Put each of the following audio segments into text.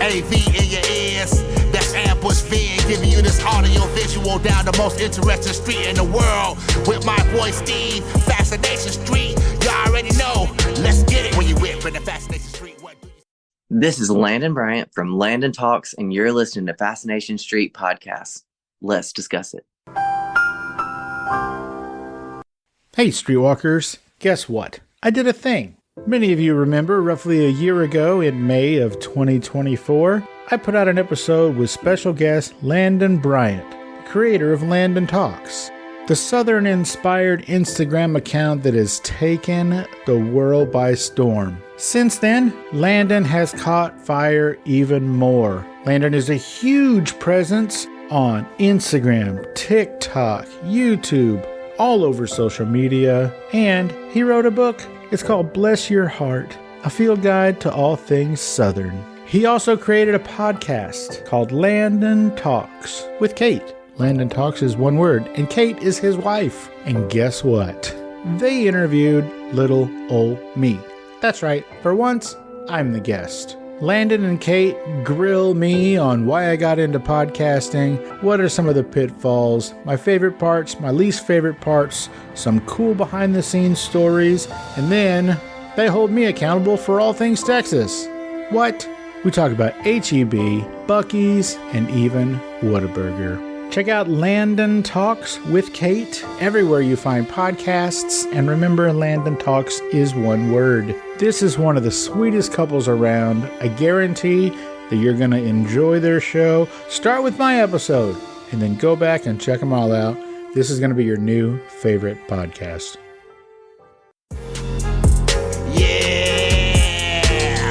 AV in your ears, that's Ambush Vid, giving you this audio visual down the most interesting street in the world. With my boy Steve, Fascination Street, you already know, let's get it. When you whip in the Fascination Street, what do you... This is Landon Bryant from Landon Talks, and you're listening to Fascination Street Podcast. Let's discuss it. Hey, Streetwalkers. Guess what? I did a thing. Many of you remember roughly a year ago in May of 2024, I put out an episode with special guest Landon Bryant, creator of Landon Talks, the Southern-inspired Instagram account that has taken the world by storm. Since then, Landon has caught fire even more. Landon is a huge presence on Instagram, TikTok, YouTube, all over social media, and he wrote a book. It's called Bless Your Heart, a field guide to all things Southern. He also created a podcast called Landon Talks with Kate. Landon Talks is one word, and Kate is his wife. And guess what? They interviewed little old me. That's right, for once, I'm the guest. Landon and Kate grill me on why I got into podcasting, what are some of the pitfalls, my favorite parts, my least favorite parts, some cool behind-the-scenes stories, and then they hold me accountable for all things Texas. What? We talk about H-E-B, Buc-ee's, and even Whataburger. Check out Landon Talks with Kate everywhere you find podcasts, and remember, Landon Talks is one word. This is one of the sweetest couples around. I guarantee that you're going to enjoy their show. Start with my episode, and then go back and check them all out. This is going to be your new favorite podcast. Yeah,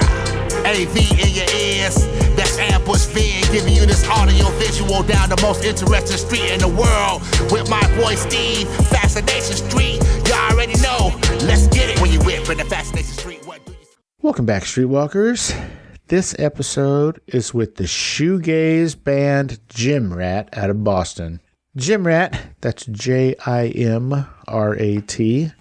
AV in your ears, that's Ambush Vid, giving you this audio visual down the most interesting street in the world. With my boy Steve, Fascination Street, you already know, let's get it. When you whip in the Fascination Street, what do you... Welcome back, Streetwalkers. This episode is with the Shoegaze band Jimrat out of Boston. Jimrat, that's Jimrat,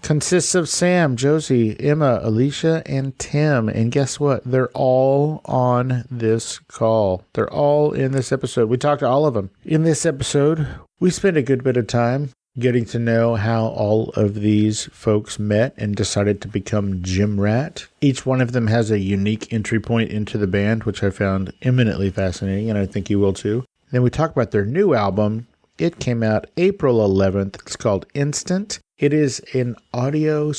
consists of Sam, Josie, Emma, Alicia, and Tim. And guess what? They're all on this call. They're all in this episode. We talked to all of them. In this episode, we spent a good bit of time getting to know how all of these folks met and decided to become Jimrat. Each one of them has a unique entry point into the band, which I found eminently fascinating, and I think you will too. Then we talk about their new album. It came out April 11th. It's called Instant. It is an audio/visual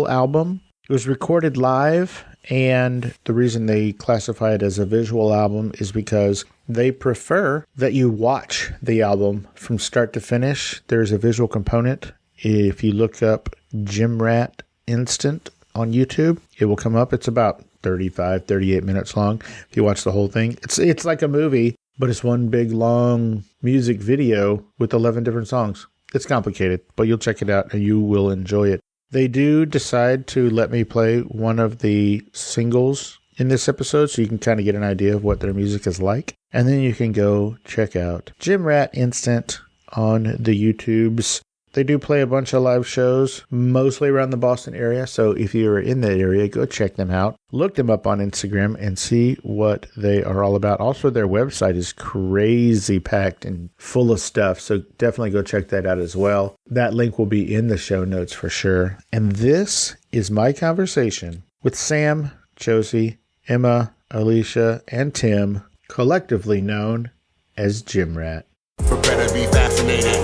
album. It was recorded live, and the reason they classify it as a visual album is because they prefer that you watch the album from start to finish. There's a visual component. If you look up Jimrat Instant on YouTube, it will come up. It's about 35, 38 minutes long. If you watch the whole thing, it's like a movie, but it's one big, long music video with 11 different songs. It's complicated, but you'll check it out and you will enjoy it. They do decide to let me play one of the singles in this episode so you can kind of get an idea of what their music is like. And then you can go check out Jimrat Instant on the YouTubes. They do play a bunch of live shows, mostly around the Boston area. So if you're in that area, go check them out. Look them up on Instagram and see what they are all about. Also, their website is crazy packed and full of stuff. So definitely go check that out as well. That link will be in the show notes for sure. And this is my conversation with Sam, Josie, Emma, Alicia, and Tim, collectively known as Jimrat. Prepare to be fascinated.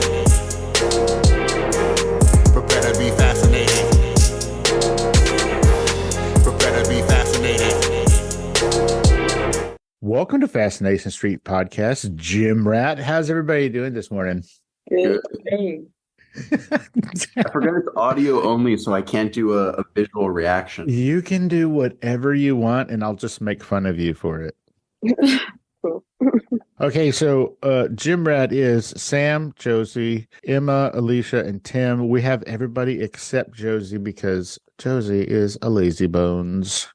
Prepare to be fascinated. Prepare to be fascinated. Welcome to Fascination Street Podcast, Jimrat. How's everybody doing this morning? Good. I forgot it's audio only, so I can't do a visual reaction. You can do whatever you want, and I'll just make fun of you for it. Cool. Okay, so Jimrat is Sam, Josie, Emma, Alicia, and Tim. We have everybody except Josie because Josie is a lazy bones.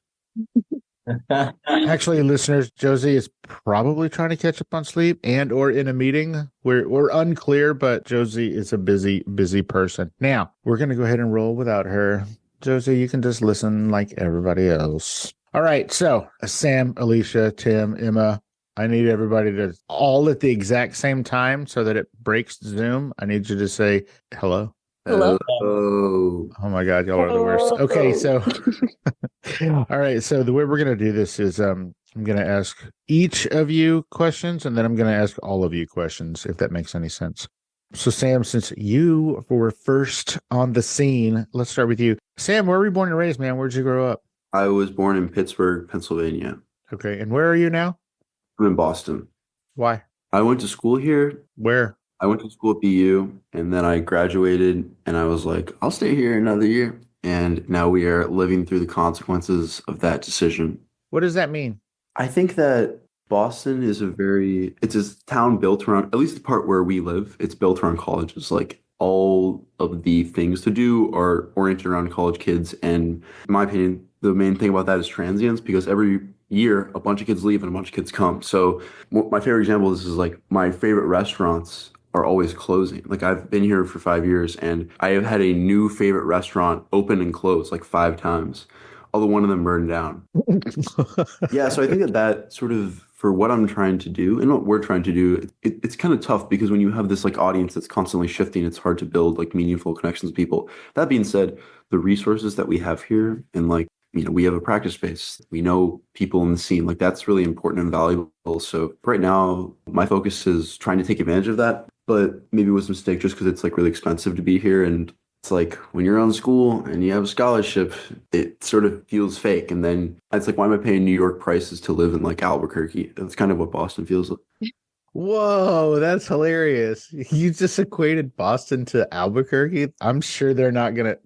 Actually, listeners, Josie is probably trying to catch up on sleep and or in a meeting. We're unclear, but Josie is a busy person. Now, we're going to go ahead and roll without her. Josie, you can just listen like everybody else. All right. So, Sam, Alicia, Tim, Emma, I need everybody to all at the exact same time so that it breaks Zoom. I need you to say hello. Hello. Oh, Oh my God, y'all are the worst. Okay, so all right, so the way we're gonna do this is I'm gonna ask each of you questions, and then I'm gonna ask all of you questions, if that makes any sense. So Sam, since you were first on the scene, let's start with you. Sam, where were you born and raised, man? Where'd you grow up? I was born in Pittsburgh, Pennsylvania. Okay, and where are you now? I'm in Boston. Why? I went to school here. Where? I went to school at BU, and then I graduated, and I was like, I'll stay here another year. And now we are living through the consequences of that decision. What does that mean? I think that Boston is it's a town built around, at least the part where we live, it's built around colleges. Like all of the things to do are oriented around college kids. And in my opinion, the main thing about that is transients, because every year a bunch of kids leave and a bunch of kids come. So my favorite example of this is like my favorite restaurants are always closing. Like I've been here for 5 years and I have had a new favorite restaurant open and close like 5 times, although one of them burned down. Yeah, so I think that sort of for what I'm trying to do and what we're trying to do, it's kind of tough because when you have this like audience that's constantly shifting, it's hard to build like meaningful connections with people. That being said, the resources that we have here and like, we have a practice space. We know people in the scene. Like that's really important and valuable. So right now, my focus is trying to take advantage of that. But maybe it was a mistake just because it's like really expensive to be here. And it's like when you're on school and you have a scholarship, it sort of feels fake. And then it's like, why am I paying New York prices to live in like Albuquerque? That's kind of what Boston feels like. Whoa, that's hilarious. You just equated Boston to Albuquerque. I'm sure they're not gonna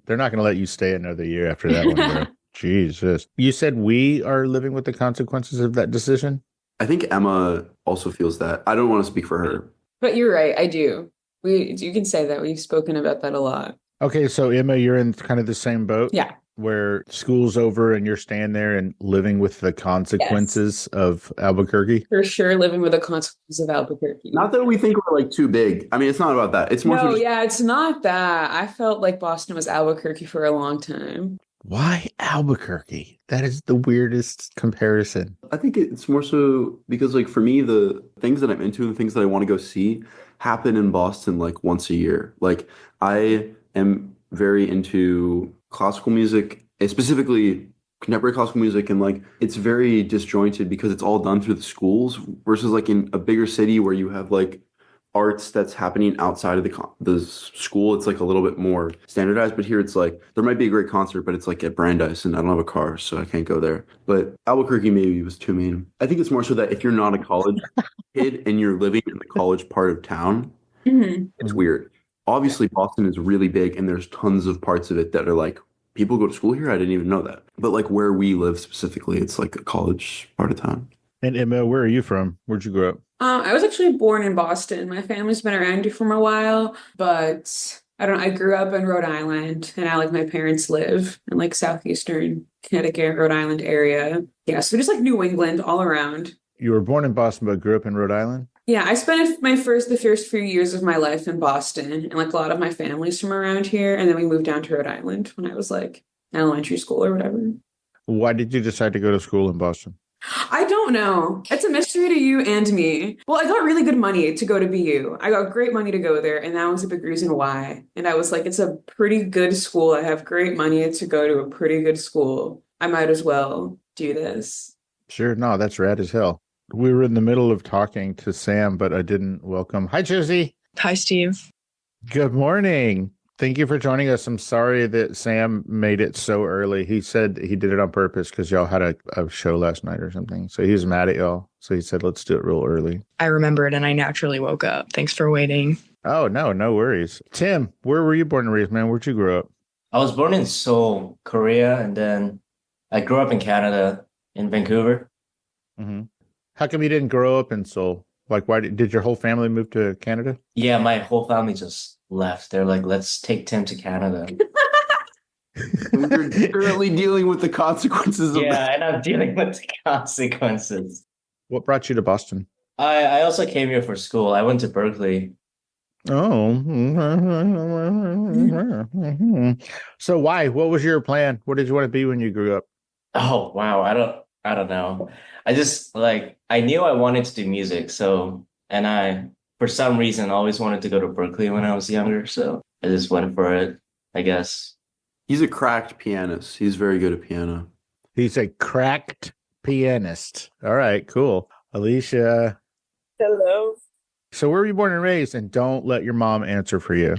let you stay another year after that one, bro. Jesus. You said we are living with the consequences of that decision? I think Emma also feels that. I don't want to speak for her. But you're right, I do. You can say that. We've spoken about that a lot. Okay, so Emma, you're in kind of the same boat? Yeah. Where school's over and you're staying there and living with the consequences of Albuquerque? For sure, living with the consequences of Albuquerque. Not that we think we're like too big. I mean, it's not about that. It's more so yeah, it's not that. I felt like Boston was Albuquerque for a long time. Why Albuquerque? That is the weirdest comparison. I think it's more so because like for me, the things that I'm into and things that I want to go see happen in Boston like once a year. Like I am very into classical music, and specifically contemporary classical music, and like it's very disjointed because it's all done through the schools versus like in a bigger city where you have like arts that's happening outside of the school. It's like a little bit more standardized, but here it's like there might be a great concert, but it's like at Brandeis and I don't have a car, so I can't go there. But Albuquerque maybe was too mean. I think it's more so that if you're not a college kid and you're living in the college part of town, it's weird. Obviously, Boston is really big and there's tons of parts of it that are like, people go to school here? I didn't even know that. But like where we live specifically, it's like a college part of town. And Emma, where are you from? Where'd you grow up? I was actually born in Boston. My family's been around here for a while, but I grew up in Rhode Island, and my parents live in like southeastern Connecticut, Rhode Island area. Yeah, so just like New England all around. You were born in Boston, but grew up in Rhode Island? Yeah, I spent the first few years of my life in Boston, and like a lot of my family's from around here, and then we moved down to Rhode Island when I was like in elementary school or whatever. Why did you decide to go to school in Boston? I don't know. It's a mystery to you and me. Well, I got really good money to go to BU. I got great money to go there, and that was a big reason why. And I was like, it's a pretty good school. I have great money to go to a pretty good school. I might as well do this. Sure. No, that's rad as hell. We were in the middle of talking to Sam, but I didn't welcome. Hi, Josie. Hi, Steve. Good morning. Thank you for joining us. I'm sorry that Sam made it so early. He said he did it on purpose because y'all had a show last night or something. So he was mad at y'all. So he said, let's do it real early. I remembered and I naturally woke up. Thanks for waiting. Oh, no worries. Tim, where were you born and raised, man? Where'd you grow up? I was born in Seoul, Korea, and then I grew up in Canada, in Vancouver. Mm-hmm. How come you didn't grow up in Seoul? Like, why did your whole family move to Canada? Yeah, my whole family just left. They're like, let's take Tim to Canada. We're currently dealing with the consequences of that. And I'm dealing with the consequences. What brought you to Boston? I also came here for school. I went to Berkeley. Oh. So why? What was your plan? What did you want to be when you grew up? Oh wow, I don't know. I just like I knew I wanted to do music, so and I for some reason always wanted to go to Berkeley when I was younger, so I just went for it, I guess. He's a cracked pianist. He's very good at piano. He's a cracked pianist. All right, cool. Alicia. Hello. So where were you born and raised? And don't let your mom answer for you.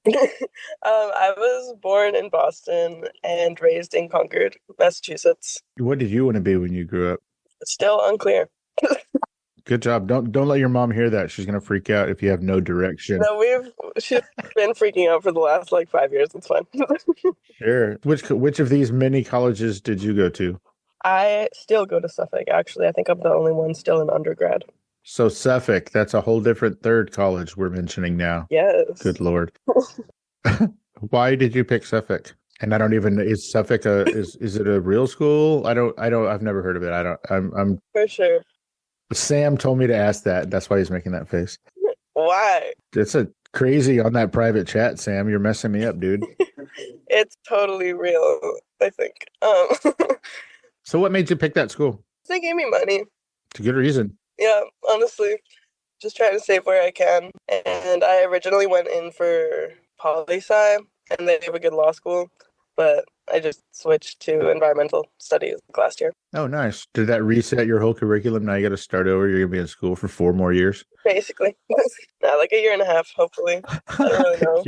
I was born in Boston and raised in Concord, Massachusetts. What did you want to be when you grew up? Still unclear. Good job. Don't let your mom hear that. She's gonna freak out if you have no direction. No, she's been freaking out for the last like 5 years. It's fine. Sure. Which of these many colleges did you go to? I still go to Suffolk, actually. I think I'm the only one still in undergrad. So Suffolk, that's a whole different third college we're mentioning now. Yes. Good Lord. Why did you pick Suffolk? And I don't even, is Suffolk is it a real school? I've never heard of it. I'm For sure. Sam told me to ask that. That's why he's making that face. Why? It's a crazy on that private chat, Sam. You're messing me up, dude. It's totally real, I think. So what made you pick that school? They gave me money. It's a good reason. Yeah, honestly. Just trying to save where I can. And I originally went in for poli-sci, and they have a good law school, but I just switched to environmental studies last year. Oh, nice. Did that reset your whole curriculum? Now you got to start over. You're going to be in school for 4 more years. Basically. Not like a year and a half, hopefully. I don't really know.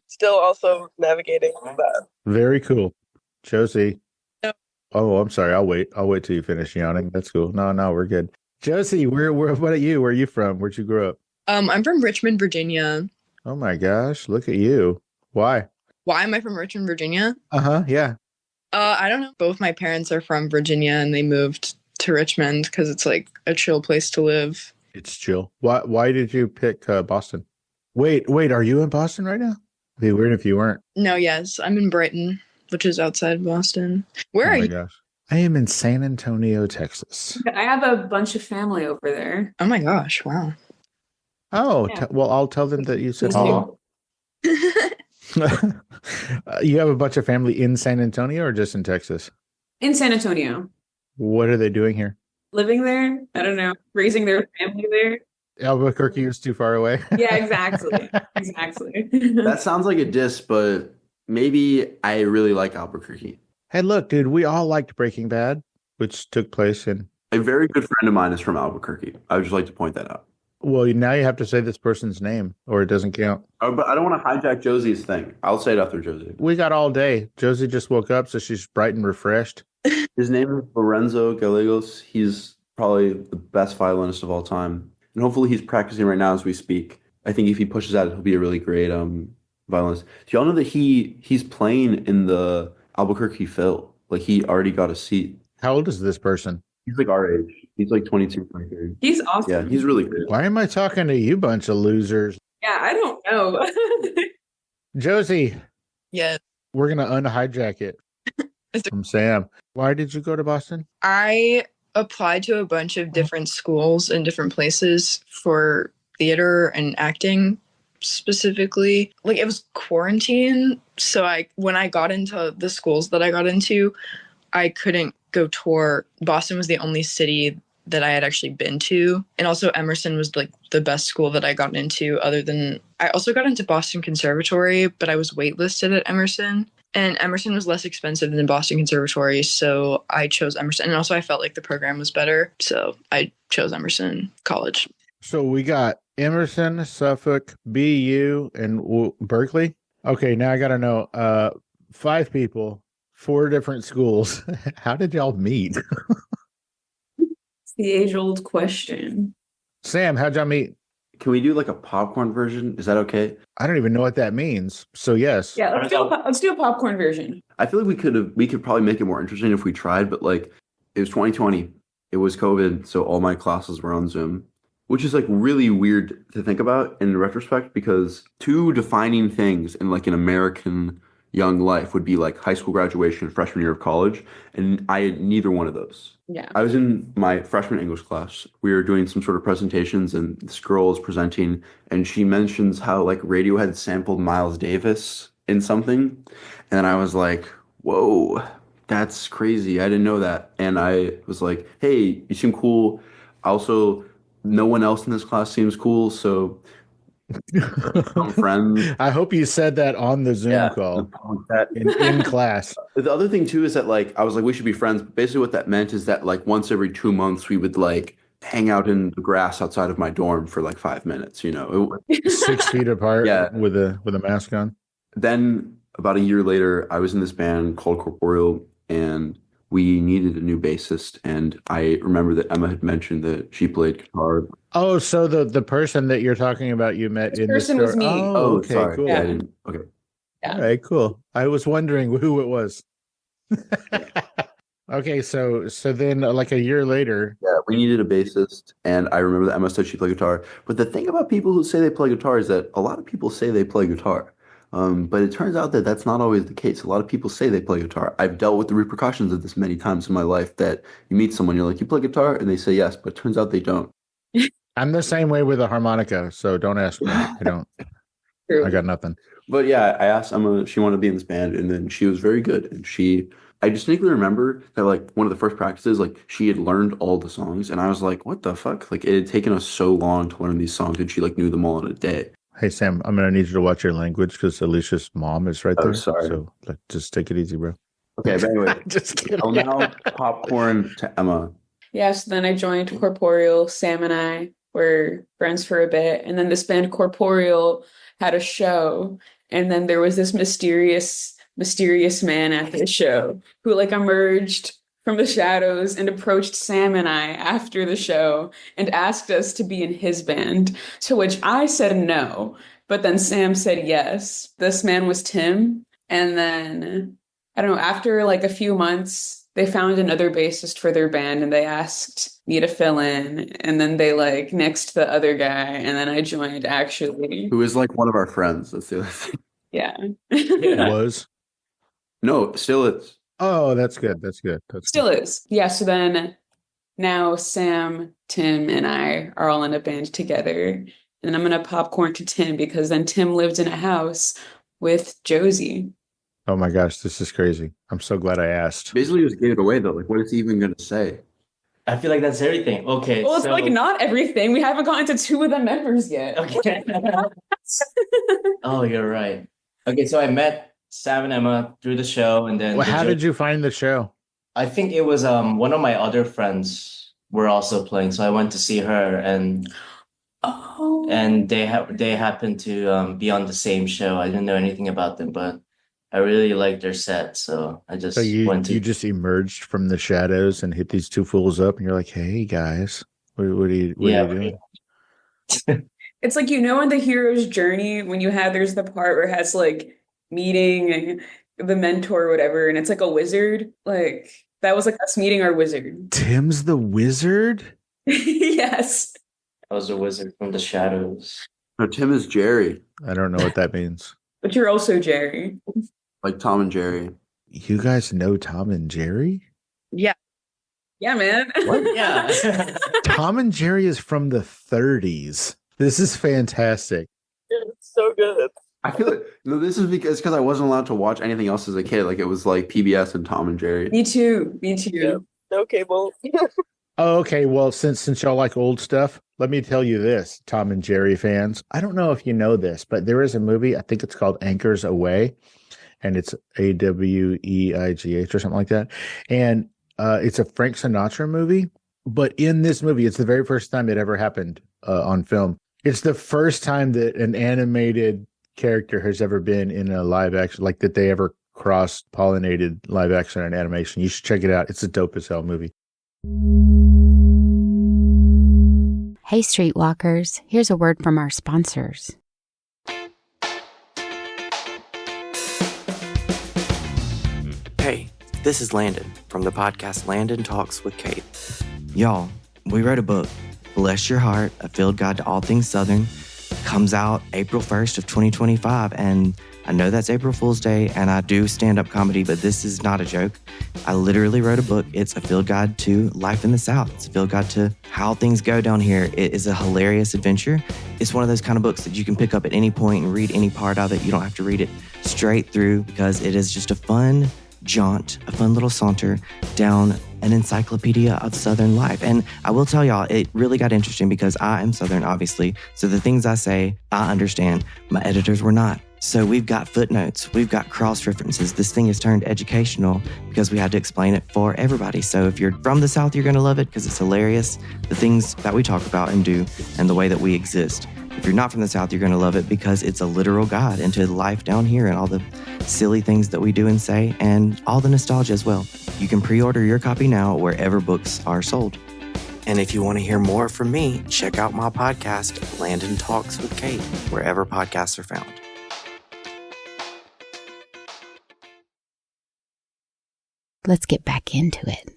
Still also navigating that. Very cool. Josie. No. Oh, I'm sorry. I'll wait. I'll wait till you finish yawning. That's cool. No, we're good. Josie, where what about you? Where are you from? Where'd you grow up? I'm from Richmond, Virginia. Oh my gosh, look at you. Why? Why am I from Richmond, Virginia? Yeah. I don't know. Both my parents are from Virginia and they moved to Richmond because it's like a chill place to live. It's chill. Why did you pick Boston? Wait, are you in Boston right now? It'd be weird if you weren't. No, yes. I'm in Brighton, which is outside of Boston. Where are you? Gosh. I am in San Antonio, Texas. I have a bunch of family over there. Oh my gosh, wow. Oh, Yeah. well, I'll tell them that you said Please hello. do. You have a bunch of family in San Antonio or just in Texas? In San Antonio. What are they doing here? Living there? I don't know. Raising their family there? Albuquerque is too far away. Yeah, exactly. Exactly. That sounds like a diss, but maybe I really like Albuquerque. Hey, look, dude, we all liked Breaking Bad, which took place in... A very good friend of mine is from Albuquerque. I would just like to point that out. Well, now you have to say this person's name or it doesn't count. Oh, but I don't want to hijack Josie's thing. I'll say it after Josie. We got all day. Josie just woke up, so she's bright and refreshed. His name is Lorenzo Gallegos. He's probably the best violinist of all time. And hopefully he's practicing right now as we speak. I think if he pushes at it, he'll be a really great violinist. Do y'all know that he's playing in the Albuquerque Phil? Like he already got a seat. How old is this person? He's like our age. He's like 22, 23. He's awesome. Yeah, he's really good. Why am I talking to you bunch of losers? Yeah, I don't know. Josie, Yes. we're going to unhijack it from Sam. Why did you go to Boston? I applied to a bunch of different schools in different places for theater and acting specifically. Like it was quarantine, so when I got into the schools that I got into, I couldn't go tour. Boston was the only city that I had actually been to. And also Emerson was like the best school that I got into I also got into Boston Conservatory, but I was waitlisted at Emerson. And Emerson was less expensive than Boston Conservatory, so I chose Emerson. And also I felt like the program was better, so I chose Emerson College. So we got Emerson, Suffolk, BU, and Berkeley. Okay, now I got to know, 5 people, 4 different schools. How did y'all meet? It's the age-old question. Sam, how'd y'all meet? Can we do like a popcorn version? Is that okay? I don't even know what that means. So yes. Yeah, let's do a popcorn version. I feel like we could probably make it more interesting if we tried, but like it was 2020. It was COVID, so all my classes were on Zoom, which is like really weird to think about in retrospect because 2 defining things in like an American young life would be like high school graduation, freshman year of college, and I had neither one of those. Yeah. I was in my freshman English class. We were doing some sort of presentations, and this girl is presenting, and she mentions how like Radiohead sampled Miles Davis in something, and I was like, "Whoa, That's crazy. I didn't know that. And I was like, hey, you seem cool. Also, no one else in this class seems cool, so I'm friends. I hope you said that on the Zoom Yeah, call that. in class. The other thing too is that like I was like we should be friends. Basically, what that meant is that like once every 2 months we would like hang out in the grass outside of my dorm for like 5 minutes. 6 feet apart. Yeah. with a mask on. Then about a year later, I was in this band called Corporeal, and we needed a new bassist. And I remember that Emma had mentioned that she played guitar. Oh, so the person that you're talking about you met in person the was me. Oh, okay, sorry. cool. Yeah, I Yeah. didn't. Okay. Yeah. All right, cool. I was wondering who it was. Okay, so then like a year later. Yeah, we needed a bassist, and I remember that Emma said she played guitar. But the thing about people who say they play guitar is that a lot of people say they play guitar. But it turns out that that's not always the case. A lot of people say they play guitar. I've dealt with the repercussions of this many times in my life that you meet someone, you're like, you play guitar? And they say yes, but it turns out they don't. I'm the same way with a harmonica, so don't ask me. I don't. True. I got nothing. But yeah, I asked Emma if she wanted to be in this band, and then she was very good. And I distinctly remember that like one of the first practices, like she had learned all the songs, and I was like, what the fuck? Like it had taken us so long to learn these songs, and she like knew them all in a day. Hey, Sam, I'm going to need you to watch your language because Alicia's mom is right there. Oh, sorry. So like, just take it easy, bro. Okay, but anyway, Just kidding. I'll now popcorn to Emma. Yeah, so then I joined Corporeal. Sam and I were friends for a bit. And then this band Corporeal had a show. And then there was this mysterious man at the show who like emerged from the shadows and approached Sam and I after the show and asked us to be in his band, to which I said no. But then Sam said yes. This man was Tim. And then, I don't know, after like a few months, they found another bassist for their band and they asked me to fill in. And then they like nixed the other guy. And then I joined actually. Who is like one of our friends. That's the other thing. Yeah. Yeah. Was. No, still is. Oh, that's good. That's good. That's Still is. Yeah. So then now Sam, Tim, and I are all in a band together. And then I'm going to popcorn to Tim because then Tim lived in a house with Josie. Oh my gosh, this is crazy. I'm so glad I asked. Basically, just gave it away though. Like, what is he even going to say? I feel like that's everything. Okay. Well, it's so, like not everything. We haven't gotten to two of the members yet. Okay. Oh, you're right. Okay, so I met Sam and Emma through the show, and then Well, how did you find the show? I think it was one of my other friends were also playing, so I went to see her, and Oh. they happened to be on the same show. I didn't know anything about them, but I really liked their set, so I just So you went to. you just emerged from the shadows and hit these two fools up, and you're like, "Hey guys, what are you doing?" It's like, in the hero's journey when there's the part where it has like meeting the mentor or whatever, and it's like a wizard. Like that was like us meeting our wizard. Tim's the wizard. Yes. I was a wizard from the shadows. No, Tim is Jerry, I don't know what that means. But you're also Jerry. like Tom and Jerry. You guys know Tom and Jerry? Yeah. Yeah, man. Yeah. Tom and Jerry is from the 30s. This is fantastic. It's so good. I feel like this is because I wasn't allowed to watch anything else as a kid. Like it was like PBS and Tom and Jerry. Me too. Yeah. No cable. Oh, okay. Well, since y'all like old stuff, let me tell you this, Tom and Jerry fans. I don't know if you know this, but there is a movie, I think it's called Anchors Aweigh, and it's AWEIGH or something like that. And it's a Frank Sinatra movie. But in this movie, it's the very first time it ever happened on film. It's the first time that an animated character has ever been in a live action, like that they ever cross-pollinated live action and animation. You should check it out. It's a dope as hell movie. Hey, Streetwalkers, here's a word from our sponsors. Hey, this is Landon from the podcast Landon Talks with Kate. Y'all, we wrote a book, Bless Your Heart, A Field Guide to All Things Southern. Comes out April 1st of 2025, and I know that's April Fool's Day, and I do stand-up comedy, but this is not a joke. I literally wrote a book. It's a field guide to life in the South. It's a field guide to how things go down here. It is a hilarious adventure. It's one of those kind of books that you can pick up at any point and read any part of it. You don't have to read it straight through because it is just a fun jaunt, a fun little saunter down an encyclopedia of Southern life. And I will tell y'all, it really got interesting because I am Southern, obviously. So the things I say, I understand. My editors were not. So we've got footnotes, we've got cross references. This thing is turned educational because we had to explain it for everybody. So if you're from the South, you're going to love it because it's hilarious, the things that we talk about and do and the way that we exist. If you're not from the South, you're going to love it because it's a literal guide into life down here and all the silly things that we do and say and all the nostalgia as well. You can pre-order your copy now wherever books are sold. And if you want to hear more from me, check out my podcast, Landon Talks with Kate, wherever podcasts are found. Let's get back into it.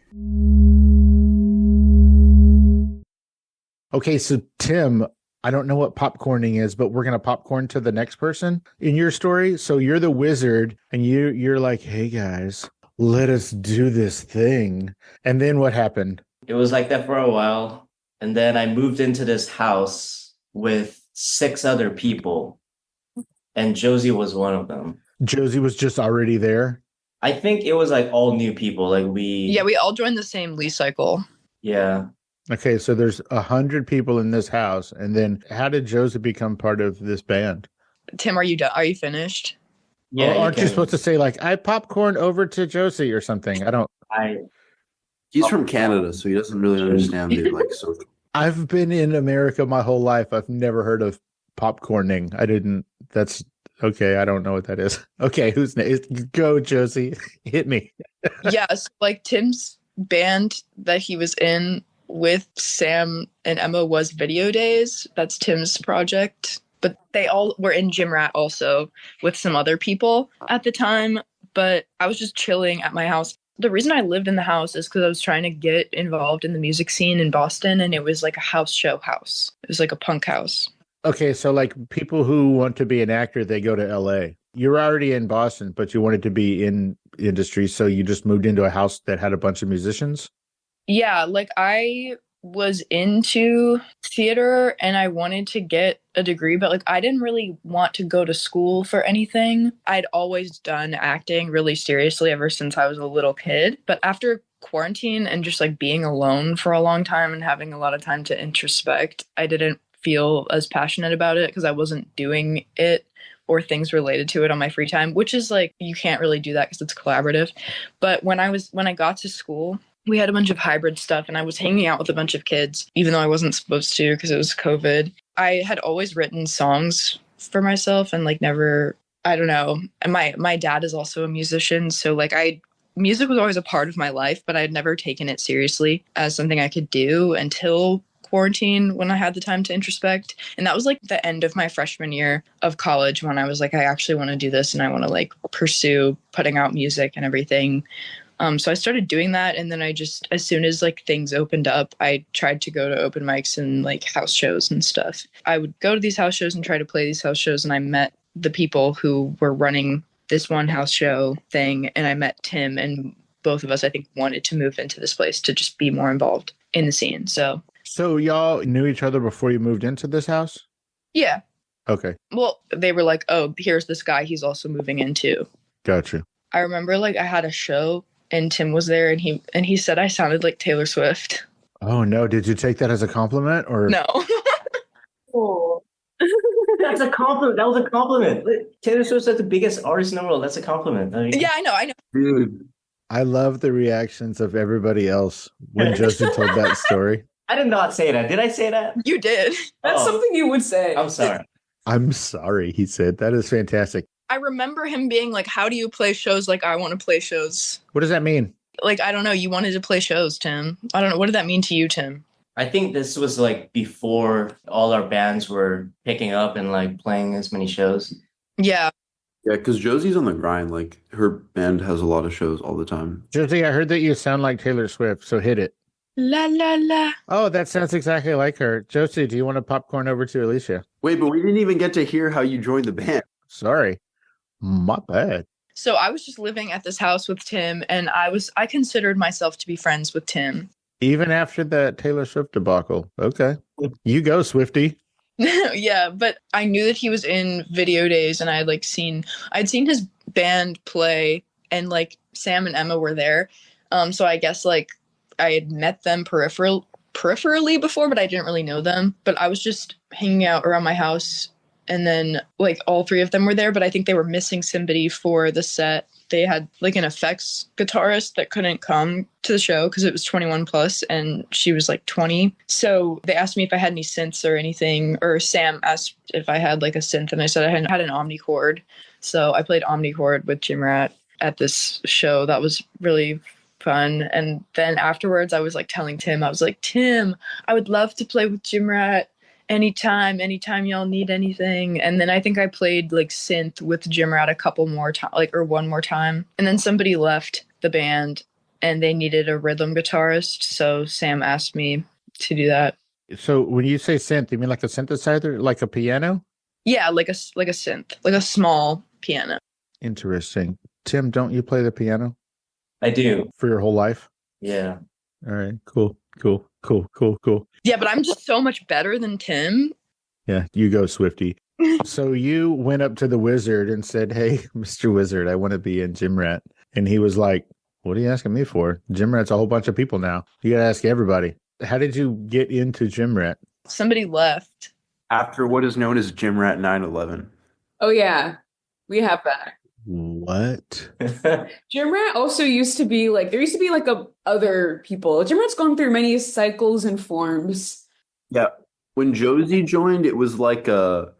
Okay, so Tim, I don't know what popcorning is, but we're going to popcorn to the next person in your story. So you're the wizard and you're like, hey guys, let us do this thing. And then what happened? It was like that for a while. And then I moved into this house with 6 other people. And Josie was one of them. Josie was just already there? I think it was like all new people. Like we all joined the same lease cycle. Yeah. Okay, so there's 100 people in this house. And then how did Josie become part of this band? Tim, are you done? Are you finished? Yeah. Or aren't you supposed to say like, I popcorned over to Josie or something? He's from Canada, so he doesn't really understand the like social. I've been in America my whole life. I've never heard of popcorning. That's okay. I don't know what that is. Okay, who's next? Go, Josie. Hit me. Yes, like Tim's band that he was in with Sam and Emma was Video Days. That's Tim's project. But they all were in Jimrat also with some other people at the time. But I was just chilling at my house. The reason I lived in the house is because I was trying to get involved in the music scene in Boston, and it was like a house show house. It was like a punk house. Okay, so like people who want to be an actor, they go to LA. You're already in Boston, but you wanted to be in industry, so you just moved into a house that had a bunch of musicians? Yeah, like I was into theater and I wanted to get a degree, but like I didn't really want to go to school for anything. I'd always done acting really seriously ever since I was a little kid. But after quarantine and just like being alone for a long time and having a lot of time to introspect, I didn't feel as passionate about it because I wasn't doing it or things related to it on my free time, which is like, you can't really do that because it's collaborative. But when I got to school, we had a bunch of hybrid stuff and I was hanging out with a bunch of kids, even though I wasn't supposed to because it was COVID. I had always written songs for myself and like never, I don't know. And my dad is also a musician. So like music was always a part of my life, but I had never taken it seriously as something I could do until quarantine when I had the time to introspect. And that was like the end of my freshman year of college when I was like, I actually want to do this and I want to like pursue putting out music and everything. So I started doing that. And then I just, as soon as like things opened up, I tried to go to open mics and like house shows and stuff. I would go to these house shows and try to play these house shows. And I met the people who were running this one house show thing. And I met Tim, and both of us, I think, wanted to move into this place to just be more involved in the scene. So y'all knew each other before you moved into this house? Yeah. Okay. Well, they were like, oh, here's this guy. He's also moving in too. Gotcha. I remember like I had a show and Tim was there and he said I sounded like Taylor Swift. Oh no, did you take that as a compliment or no? Oh. That's a compliment. That was a compliment. Taylor Swift's like the biggest artist in the world. That's a compliment. I mean, yeah, I know. Dude, I love the reactions of everybody else when Josie told that story. I did not say that. Did I say that? You did. That's something you would say. I'm sorry. I'm sorry, he said. That is fantastic. I remember him being like, how do you play shows like I want to play shows? What does that mean? Like, I don't know. You wanted to play shows, Tim. I don't know. What did that mean to you, Tim? I think this was like before all our bands were picking up and like playing as many shows. Yeah. yeah, because Josie's on the grind. Like her band has a lot of shows all the time. Josie, I heard that you sound like Taylor Swift, so hit it. La, la, la. Oh, that sounds exactly like her. Josie, do you want to popcorn over to Alicia? Wait, but we didn't even get to hear how you joined the band. Sorry. My bad. So I was just living at this house with Tim, and I considered myself to be friends with Tim. Even after that Taylor Swift debacle. Okay. You go, Swifty. Yeah, but I knew that he was in Video Days, and I'd seen his band play and like Sam and Emma were there. So I guess like I had met them peripherally before, but I didn't really know them. But I was just hanging out around my house, and then like all three of them were there, but I think they were missing somebody for the set. They had like an effects guitarist that couldn't come to the show because it was 21 plus and she was like 20. So they asked me if I had any synths or anything, or Sam asked if I had like a synth, and I said I had an omnichord. So I played omnichord with Jimrat at this show. That was really fun. And then afterwards I was like telling Tim, I was like, Tim, I would love to play with Jimrat anytime y'all need anything. And then I think I played like synth with Jimrat a couple more times, like, or one more time. And then somebody left the band and they needed a rhythm guitarist. So Sam asked me to do that. So when you say synth, you mean like a synthesizer, like a piano? Yeah, like a synth, like a small piano. Interesting. Tim, don't you play the piano I do. for your whole life? Yeah. All right, cool. Yeah, but I'm just so much better than Tim. Yeah, you go, Swifty. So you went up to the wizard and said, hey, Mr. Wizard, I want to be in Jimrat. And he was like, what are you asking me for? Jimrat's a whole bunch of people now. You got to ask everybody. How did you get into Jimrat? Somebody left. After what is known as Jimrat 9/11. Oh yeah, we have that. What? Jimrat also used to be like, there used to be like other people. Jimrat's gone through many cycles and forms. Yeah. When Josie joined, it was a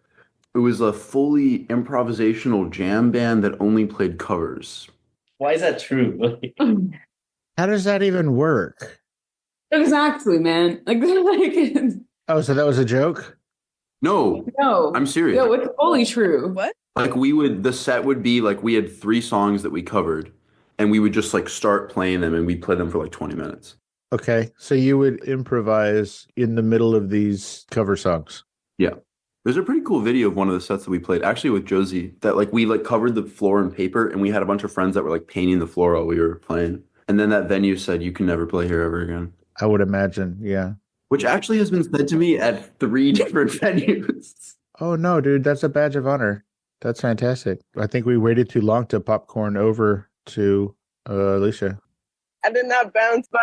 fully improvisational jam band that only played covers. Why is that true? How does that even work? Exactly, man. Like Oh, so that was a joke? No, no, I'm serious. no, it's fully true. What? Like the set would be like, we had 3 songs that we covered and we would just like start playing them and we'd play them for like 20 minutes. Okay, so you would improvise in the middle of these cover songs. Yeah. There's a pretty cool video of one of the sets that we played, actually with Josie, that like we like covered the floor in paper and we had a bunch of friends that were like painting the floor while we were playing. And then that venue said, you can never play here ever again. I would imagine, yeah. Which actually has been said to me at 3 different venues. Oh, no, dude, that's a badge of honor. That's fantastic. I think we waited too long to popcorn over to Alicia. I did not bounce back.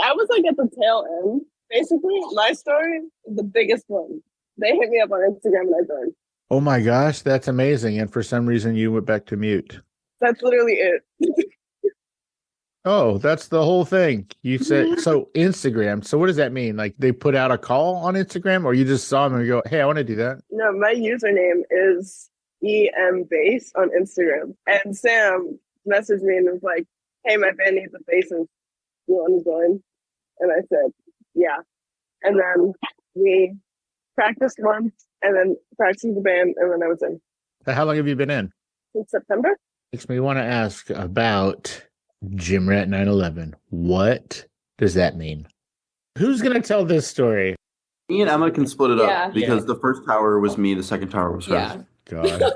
I was like at the tail end. Basically, my story is the biggest one. They hit me up on Instagram and I joined. Oh my gosh, that's amazing. And for some reason you went back to mute. That's literally it. Oh, that's the whole thing. You said, so Instagram. So what does that mean? Like they put out a call on Instagram or you just saw them and you go, hey, I want to do that? No, my username is EMBass on Instagram. And Sam messaged me and was like, hey, my band needs a bassist. You want to join? And I said, yeah. And then we practiced once and then practiced the band and then I was in. How long have you been in? Since September. Makes me want to ask about Jimrat 9/11. What does that mean? Who's going to tell this story? Me and Emma can split it Yeah. up because the first tower was me, the second tower was hers. Yeah. God.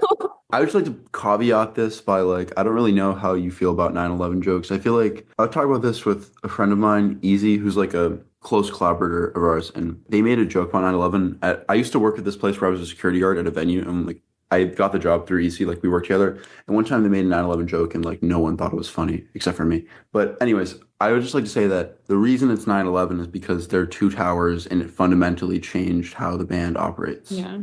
I would just like to caveat this by like, I don't really know how you feel about 9/11 jokes. I feel like I was talking about this with a friend of mine, Easy, who's like a close collaborator of ours, and they made a joke about 9/11. I used to work at this place where I was a security guard at a venue, and like I got the job through Easy, like we worked together. And one time they made a 9/11 joke, and like no one thought it was funny except for me. But anyways, I would just like to say that the reason it's 9/11 is because there are 2 towers, and it fundamentally changed how the band operates. Yeah.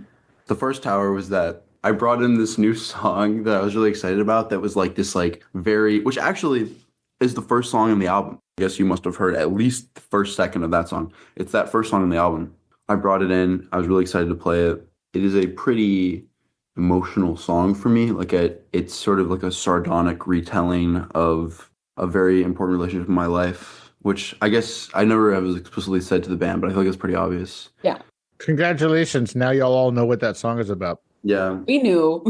The first tower was that I brought in this new song that I was really excited about that was like this like very, which actually is the first song on the album. I guess you must have heard at least the first second of that song. It's that first song on the album. I brought it in. I was really excited to play it. It is a pretty emotional song for me. Like it's sort of like a sardonic retelling of a very important relationship in my life, which I guess I never have explicitly said to the band, but I feel like it's pretty obvious. Yeah. Congratulations. Now y'all all know what that song is about. Yeah. We knew.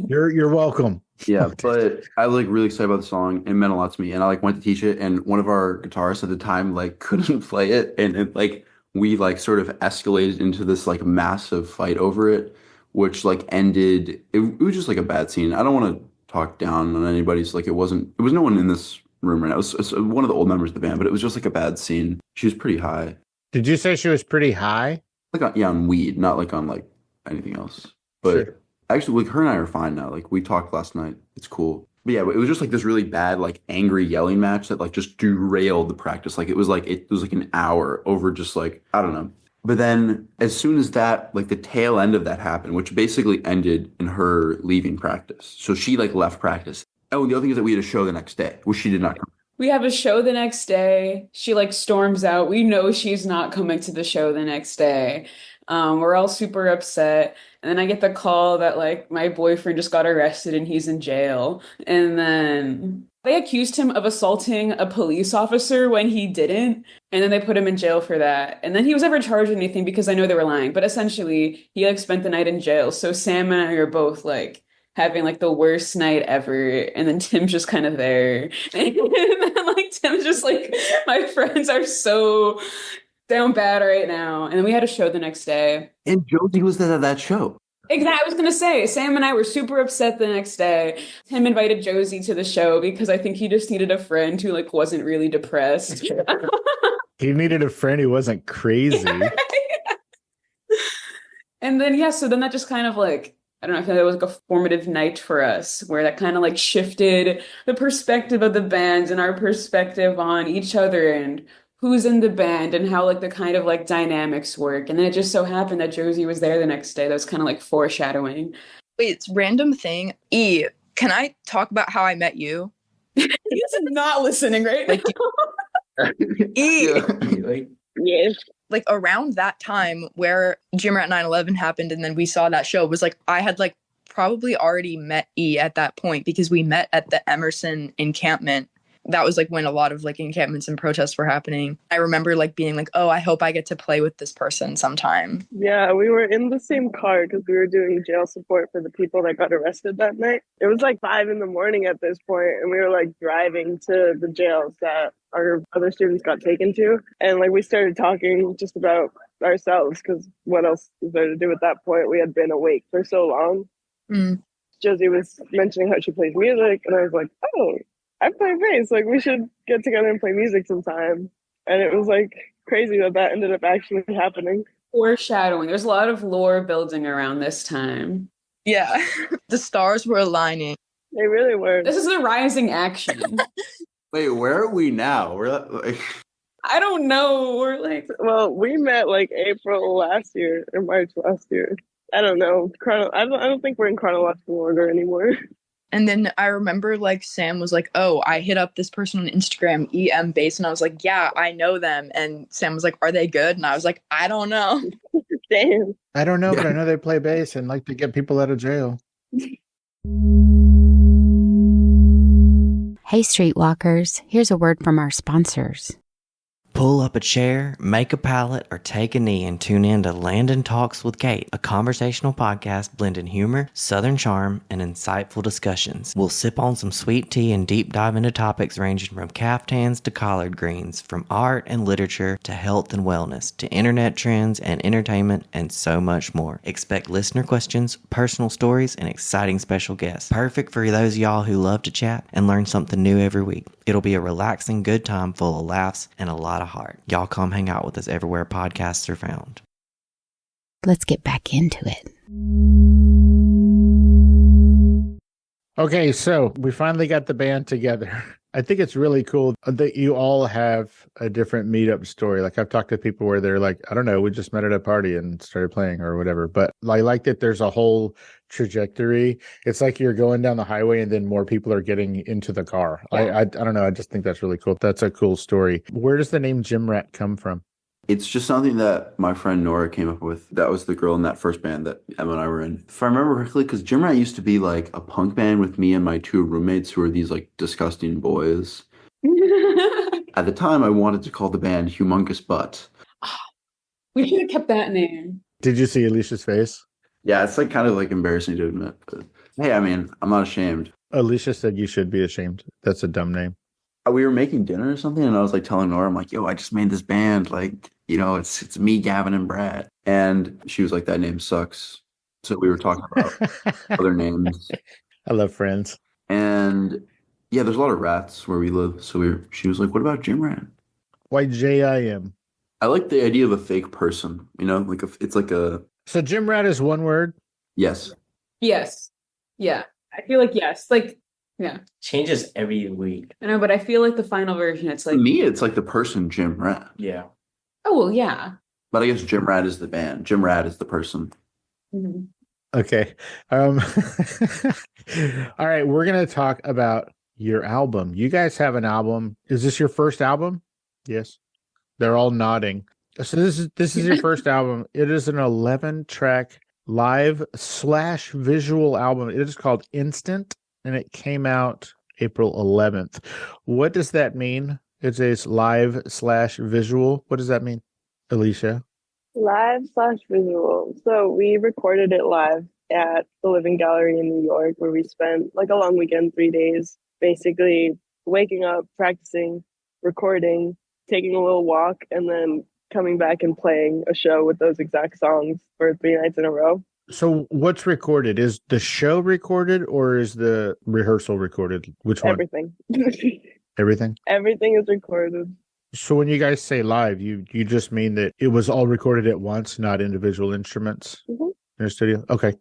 You're welcome. Yeah, but I was like really excited about the song. It meant a lot to me. And I like went to teach it, and one of our guitarists at the time like couldn't play it. And it like we like sort of escalated into this like massive fight over it, which like ended it was just like a bad scene. I don't want to talk down on anybody's like it was no one in this room right now. It's one of the old members of the band, but it was just like a bad scene. She was pretty high. Did you say she was pretty high? Like on weed, not like on like anything else. But Sure. actually, like her and I are fine now. Like we talked last night. It's cool. But yeah, it was just like this really bad, like angry yelling match that like just derailed the practice. Like it was like an hour over just like, I don't know. But then as soon as that, like the tail end of that happened, which basically ended in her leaving practice. So she like left practice. Oh, and the other thing is that we had a show the next day, which she did not come. We have a show the next day. She like storms out. We know she's not coming to the show the next day. We're all super upset. And then I get the call that like my boyfriend just got arrested and he's in jail. And then they accused him of assaulting a police officer when he didn't. And then they put him in jail for that. And then he was never charged with anything because I know they were lying. But essentially, he like spent the night in jail. So Sam and I are both like having like the worst night ever. And then Tim's just kind of there. And then like Tim's just like, my friends are so down bad right now. And then we had a show the next day. And Josie was at that show. Exactly. I was going to say, Sam and I were super upset the next day. Tim invited Josie to the show because I think he just needed a friend who like wasn't really depressed. He needed a friend who wasn't crazy. And then, yeah, so then that just kind of like, I don't know, I feel like it was like a formative night for us where that kind of like shifted the perspective of the band and our perspective on each other and who's in the band and how like the kind of like dynamics work. And then it just so happened that Josie was there the next day. That was kind of like foreshadowing. Wait, it's random thing. E, can I talk about how I met you? He's not listening right Like, E. Like, Yes. Like around that time where Jimrat 9/11 happened and then we saw that show was like I had like probably already met E at that point because we met at the Emerson encampment. That was like when a lot of like encampments and protests were happening. I remember like being like, oh, I hope I get to play with this person sometime. Yeah, we were in the same car because we were doing jail support for the people that got arrested that night. It was like 5 a.m. at this point, and we were like driving to the jails that our other students got taken to. And like we started talking just about ourselves because what else was there to do at that point? We had been awake for so long. Mm. Josie was mentioning how she plays music, and I was like, oh, I play bass. Like, we should get together and play music sometime. And it was like crazy that ended up actually happening. Foreshadowing. There's a lot of lore building around this time. Yeah. The stars were aligning. They really were. This is the rising action. Wait, where are we now? We're like, I don't know. We're like, Well, we met like April last year or March last year. I don't know. I don't think we're in chronological order anymore. And then I remember like Sam was like, oh, I hit up this person on Instagram, EM Base. And I was like, yeah, I know them. And Sam was like, are they good? And I was like, I don't know. Damn. I don't know, but I know they play bass and like to get people out of jail. Hey, Streetwalkers, here's a word from our sponsors. Pull up a chair, make a pallet, or take a knee and tune in to Landon Talks with Kate, a conversational podcast blending humor, southern charm, and insightful discussions. We'll sip on some sweet tea and deep dive into topics ranging from caftans to collard greens, from art and literature to health and wellness, to internet trends and entertainment, and so much more. Expect listener questions, personal stories, and exciting special guests. Perfect for those of y'all who love to chat and learn something new every week. It'll be a relaxing, good time full of laughs and a lot of heart. Y'all come hang out with us everywhere podcasts are found. Let's get back into it. Okay, so we finally got the band together. I think it's really cool that you all have a different meetup story. Like I've talked to people where they're like, I don't know, we just met at a party and started playing or whatever. But I like that there's a whole trajectory. It's like you're going down the highway and then more people are getting into the car. Yeah. I don't know. I just think that's really cool. That's a cool story. Where does the name Jimrat come from? it's just something that my friend Nora came up with. That was the girl in that first band that Emma and I were in. If I remember correctly, because Jimrat used to be like a punk band with me and my two roommates who were these like disgusting boys. At the time, I wanted to call the band Humongous Butt. We should have kept that name. Did you see Alicia's face? Yeah, it's like kind of like embarrassing to admit, but hey, I mean, I'm not ashamed. Alicia said you should be ashamed. That's a dumb name. We were making dinner or something, and I was like telling Nora, I'm like, yo, I just made this band. Like, you know, it's me, Gavin, and Brad. And she was like, that name sucks. So we were talking about other names. I love Friends. And yeah, there's a lot of rats where we live. So she was like, what about Jimrat? Why JIM? I like the idea of a fake person, you know, like it's like a. So Jimrat is one word? Yes. Yes. Yeah. I feel like yes. Like Yeah. Changes every week. I know, but I feel like the final version, it's For like, me, it's like the person Jimrat. Yeah. oh, well, yeah. But I guess Jimrat is the band. Jimrat is the person. Mhm. Okay. All right, we're gonna talk about your album. You guys have an album. Is this your first album? Yes. They're all nodding. So this is your first album. It is an 11-track live/visual album. It is called Instant, and it came out April 11th. What does that mean? It says live/visual. What does that mean, Alicia? Live/visual. So we recorded it live at the Living Gallery in New York, where we spent like a long weekend, 3 days, basically waking up, practicing, recording, taking a little walk, and then coming back and playing a show with those exact songs for 3 nights in a row. So what's recorded? Is the show recorded or is the rehearsal recorded? Which one? Everything. Everything? Everything is recorded. So when you guys say live, you just mean that it was all recorded at once, not individual instruments Mhm. in the studio? Okay.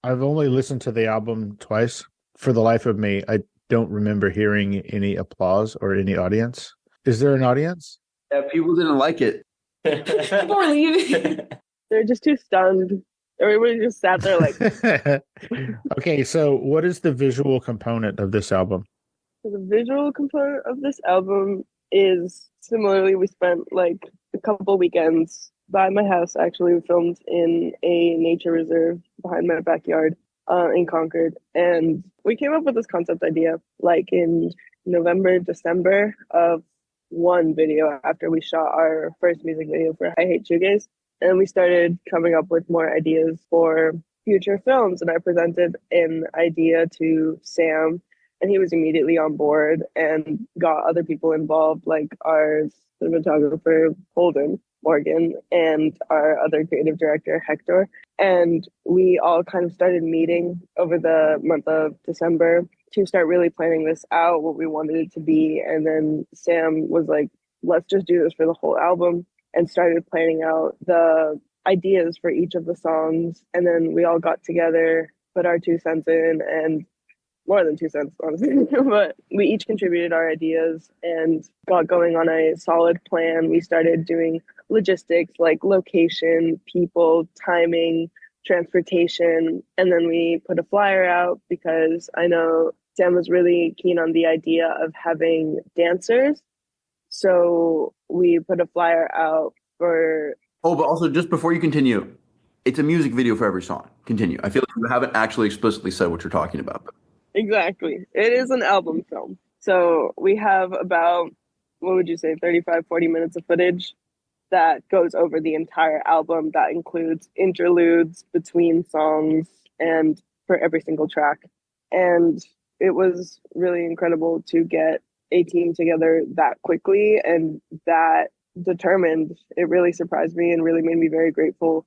I've only listened to the album twice. For the life of me, I don't remember hearing any applause or any audience. Is there an audience? Yeah, people didn't like it. People were leaving. They're just too stunned. Everybody just sat there like, Okay, so what is the visual component of this album? so the visual component of this album is similarly, we spent like a couple weekends by my house. Actually, we filmed in a nature reserve behind my backyard in Concord. And we came up with this concept idea like in November, December of one video after we shot our first music video for I Hate Shoegaze. And we started coming up with more ideas for future films. And I presented an idea to Sam, and he was immediately on board and got other people involved, like our cinematographer, Holden Morgan, and our other creative director, Hector. And we all kind of started meeting over the month of December to start really planning this out, what we wanted it to be. And then Sam was like, let's just do this for the whole album, and started planning out the ideas for each of the songs. And then we all got together, put our 2 cents in, and more than 2 cents, honestly, but we each contributed our ideas and got going on a solid plan. We started doing logistics like location, people, timing, transportation, and then we put a flyer out because I know Sam was really keen on the idea of having dancers. So we put a flyer out for... Oh, but also just before you continue, it's a music video for every song. Continue. I feel like you haven't actually explicitly said what you're talking about. Exactly. It is an album film. So we have about, what would you say, 35, 40 minutes of footage that goes over the entire album. That includes interludes between songs and for every single track. And it was really incredible to get a team together that quickly and that determined. It really surprised me and really made me very grateful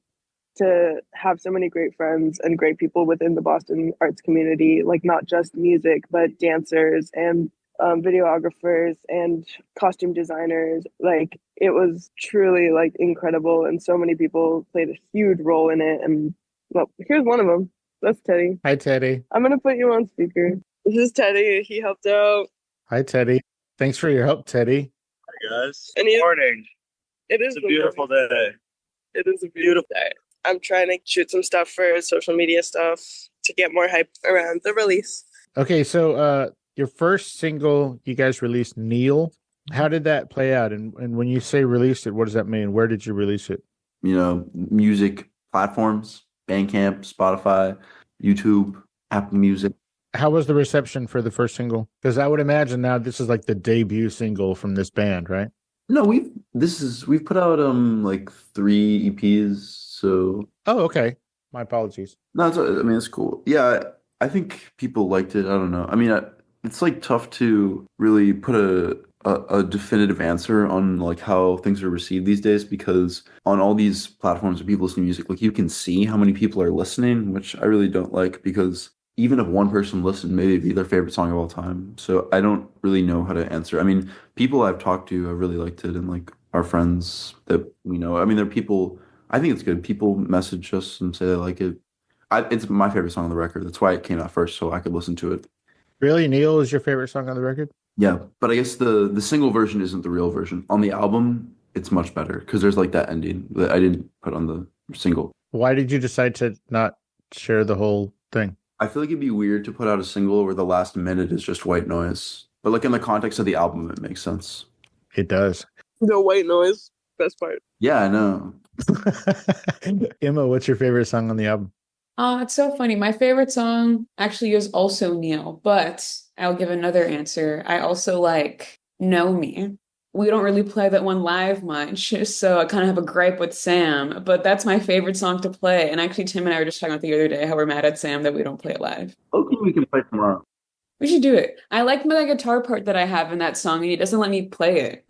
to have so many great friends and great people within the Boston arts community, like not just music, but dancers and videographers and costume designers. Like it was truly like incredible, and so many people played a huge role in it. And well, here's one of them. That's Teddy. Hi, Teddy. I'm gonna put you on speaker. This is Teddy. He helped out. Hi, Teddy. Thanks for your help, Teddy. Hi, guys. And Good morning. It is It's a beautiful day. It is a beautiful day. I'm trying to shoot some stuff for social media stuff to get more hype around the release. Okay, so your first single you guys released, Neil. How did that play out? And when you say released it, what does that mean? Where did you release it? You know, music platforms, Bandcamp, Spotify, YouTube, Apple Music. How was the reception for the first single? Because I would imagine now this is like the debut single from this band, right? No, we've put out like 3 EPs. So okay. My apologies. No, it's cool. Yeah, I think people liked it. I don't know. I mean, it's like tough to really put a definitive answer on like how things are received these days, because on all these platforms where people listen to music, like you can see how many people are listening, which I really don't like, because even if one person listened, maybe it'd be their favorite song of all time. So I don't really know how to answer. I mean, people I've talked to have really liked it, and like our friends that we know. I mean, there are people. I think it's good. People message us and say they like it. It's my favorite song on the record. That's why it came out first, so I could listen to it. Really? Neil is your favorite song on the record? Yeah, but I guess the single version isn't the real version. On the album, it's much better because there's like that ending that I didn't put on the single. Why did you decide to not share the whole thing? I feel like it'd be weird to put out a single where the last minute is just white noise. But like in the context of the album, it makes sense. It does. The white noise, best part. Yeah, I know. Emma, what's your favorite song on the album? It's so funny. My favorite song actually is also Neil, but I'll give another answer. I also like Know Me. We don't really play that one live much, so I kind of have a gripe with Sam, but that's my favorite song to play. And actually, Tim and I were just talking about the other day how we're mad at Sam that we don't play it live. Okay, we can play tomorrow. We should do it. I like the guitar part that I have in that song, and he doesn't let me play it.